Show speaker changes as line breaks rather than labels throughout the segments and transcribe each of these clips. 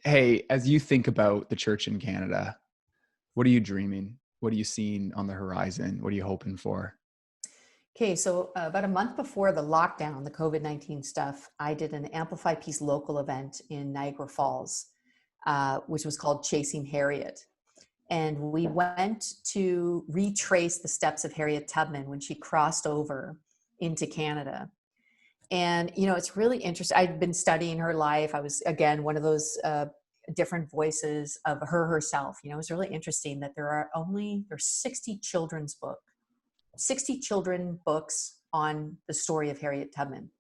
Hey, as you think about the church in Canada, what are you dreaming? What are you seeing on the horizon? What are you hoping for?
Okay, so about a month before the lockdown, the COVID-19 stuff, I did an Amplify Peace local event in Niagara Falls, which was called Chasing Harriet. And we went to retrace the steps of Harriet Tubman when she crossed over into Canada. And, it's really interesting. I'd been studying her life. I was, again, one of those different voices of her herself. It was really interesting that there's 60 children books on the story of Harriet Tubman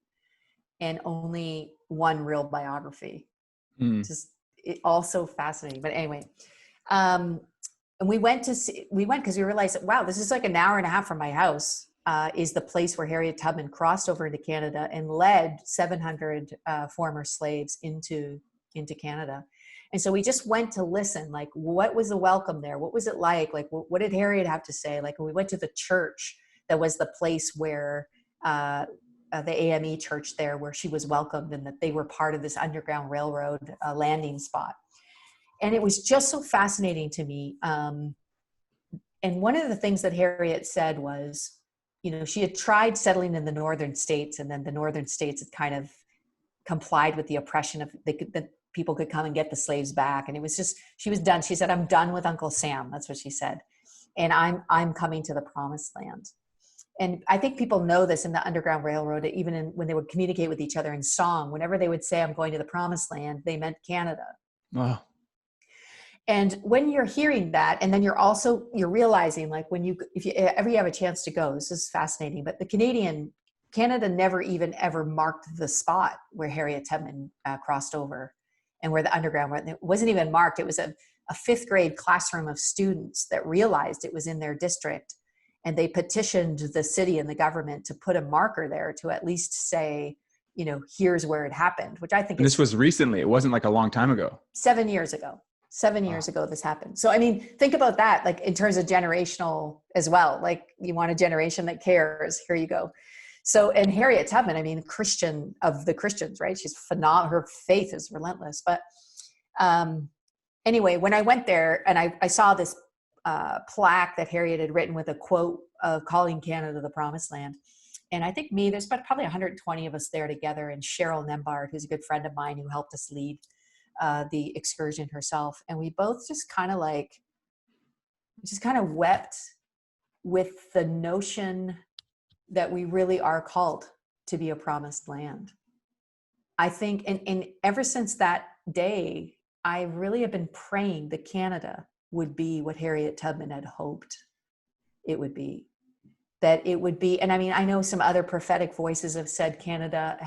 and only one real biography.
Mm.
Just also fascinating. But anyway, and we went because we realized that, wow, this is like an hour and a half from my house, is the place where Harriet Tubman crossed over into Canada and led 700 former slaves into Canada. And so we just went to listen, like, what was the welcome there? What was it like? Like, what did Harriet have to say? Like, we went to the church that was the place where the AME church there, where she was welcomed, and that they were part of this Underground Railroad landing spot. And it was just so fascinating to me. And one of the things that Harriet said was, she had tried settling in the northern states, and then the northern states had kind of complied with the oppression of that people could come and get the slaves back. And it was just, she was done. She said, "I'm done with Uncle Sam." That's what she said. "And I'm coming to the promised land." And I think people know this in the Underground Railroad, even when they would communicate with each other in song, whenever they would say, "I'm going to the promised land," they meant Canada.
Wow.
And when you're hearing that, and then you're realizing, like, if you ever have a chance to go, this is fascinating, but Canada never even ever marked the spot where Harriet Tubman crossed over and where the underground went. It wasn't even marked. It was a fifth grade classroom of students that realized it was in their district. And they petitioned the city and the government to put a marker there to at least say, here's where it happened, which I think
And this was recently. It wasn't like a long time ago.
7 years ago. 7 years ago this happened. So, I mean, think about that, like, in terms of generational as well. Like, you want a generation that cares, here you go. So, and Harriet Tubman, I mean, Christian of the Christians, right? She's phenomenal. Her faith is relentless. But anyway, when I went there and I saw this plaque that Harriet had written with a quote of calling Canada the promised land. And I think there's probably 120 of us there together, and Cheryl Nembard, who's a good friend of mine who helped us lead the excursion herself. And we both just kind of wept with the notion that we really are called to be a promised land. I think, and ever since that day, I really have been praying that Canada would be what Harriet Tubman had hoped it would be. That it would be, and I mean, I know some other prophetic voices have said Canada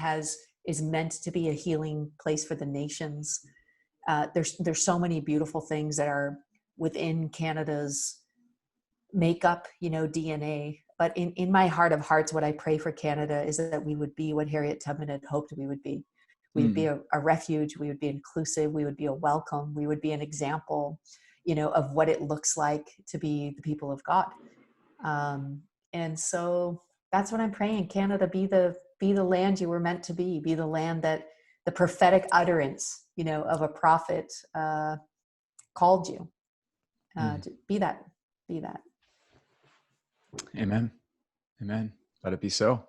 is meant to be a healing place for the nations. There's so many beautiful things that are within Canada's makeup, DNA. But in my heart of hearts, what I pray for Canada is that we would be what Harriet Tubman had hoped we would be. We would be a refuge. We would be inclusive. We would be a welcome. We would be an example, of what it looks like to be the people of God. And so that's what I'm praying. Canada, be the land you were meant to be the land that the prophetic utterance, of a prophet called you to be that.
Amen. Let it be so.